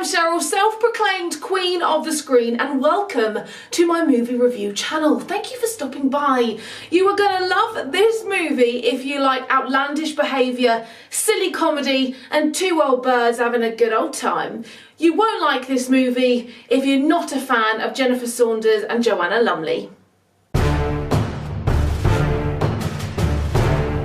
I'm Cheryl, self-proclaimed queen of the screen, and welcome to my movie review channel. Thank you for stopping by. You are going to love this movie if you like outlandish behaviour, silly comedy and two old birds having a good old time. You won't like this movie if you're not a fan of Jennifer Saunders and Joanna Lumley.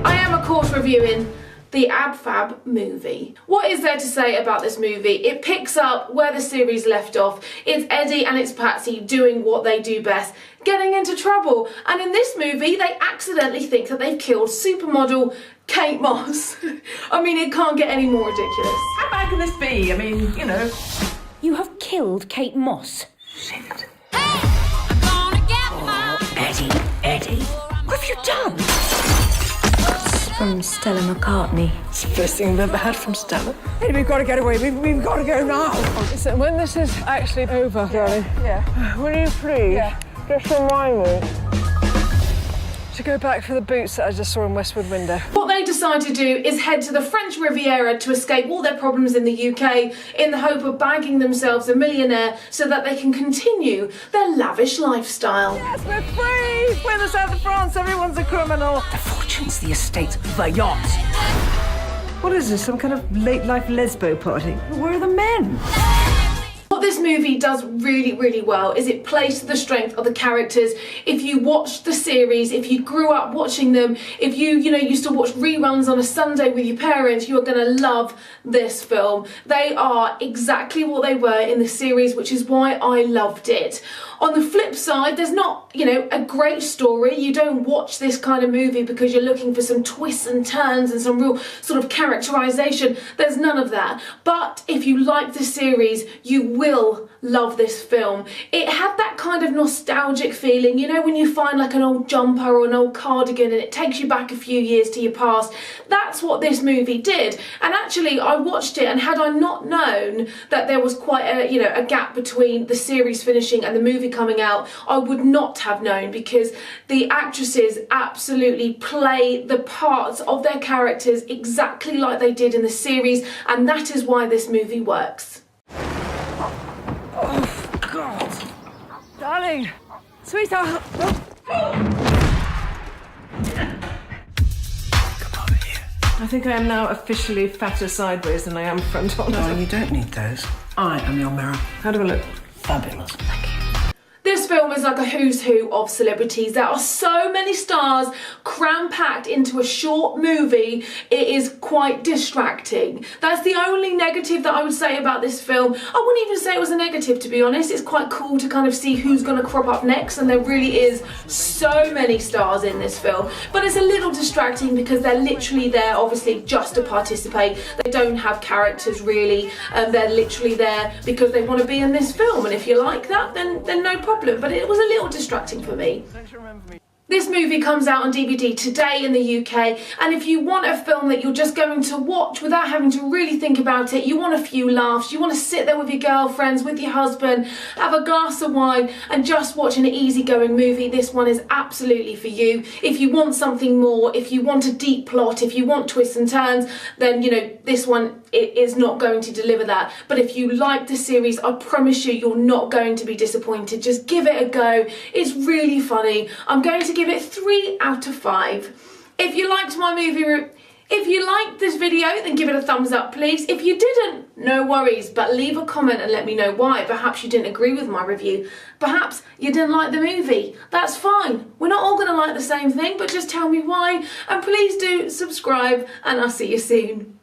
I am of course reviewing the Ab Fab movie. What is there to say about this movie? It picks up where the series left off. It's Eddie and it's Patsy doing what they do best, getting into trouble. And in this movie, they accidentally think that they've killed supermodel Kate Moss. I mean, it can't get any more ridiculous. How bad can this be? I mean, you know. You have killed Kate Moss. Shit. Eddie. What have you done? From Stella McCartney. It's the first thing I've ever had from Stella. Hey, we've got to get away. We've got to go now. So when this is actually over, darling, will you please just remind me to go back for the boots that I just saw in Westwood Window. What they decide to do is head to the French Riviera to escape all their problems in the UK in the hope of bagging themselves a millionaire so that they can continue their lavish lifestyle. Yes, we're free! We're in the south of France, everyone's a criminal. The fortunes, the estate, the yacht. What is this, some kind of late-life lesbo party? Where are the men? What this movie does really well is it plays to the strength of the characters. If you watched the series, if you grew up watching them, if you used to watch reruns on a Sunday with your parents, you are going to love this film. They are exactly what they were in the series, which is why I loved it. On the flip side, there's not, a great story. You don't watch this kind of movie because you're looking for some twists and turns and some real sort of characterization. There's none of that. But if you like the series, you will love this film. It had that kind of nostalgic feeling, when you find like an old jumper or an old cardigan and it takes you back a few years to your past. That's what this movie did. And actually, I watched it, and had I not known that there was quite a gap between the series finishing and the movie coming out, I would not have known, because the actresses absolutely play the parts of their characters exactly like they did in the series, and that is why this movie works. Oh, God. Darling, sweetheart. I think I am now officially fatter sideways than I am front on. No, you don't need those. I am your mirror. How do I look? Fabulous. Thank you. This film is like a who's who of celebrities. There are so many stars cram-packed into a short movie, it is quite distracting. That's the only negative that I would say about this film. I wouldn't even say it was a negative, to be honest. It's quite cool to kind of see who's going to crop up next, and there really is so many stars in this film. But it's a little distracting because they're literally there, obviously, just to participate. They don't have characters, really. They're literally there because they want to be in this film, and if you like that, then no problem. But it was a little distracting for me. This movie comes out on DVD today in the UK, and if you want a film that you're just going to watch without having to really think about it, you want a few laughs, you want to sit there with your girlfriends, with your husband, have a glass of wine and just watch an easygoing movie, this one is absolutely for you. If you want something more, if you want a deep plot, if you want twists and turns, then this one is not going to deliver that. But if you like the series, I promise you're not going to be disappointed. Just give it a go. It's really funny. I'm going to give it 3 out of 5. If you liked my movie, if you liked this video, then give it a thumbs up, please. If you didn't, no worries, but leave a comment and let me know why. Perhaps you didn't agree with my review. Perhaps you didn't like the movie. That's fine. We're not all going to like the same thing, but just tell me why. And please do subscribe, and I'll see you soon.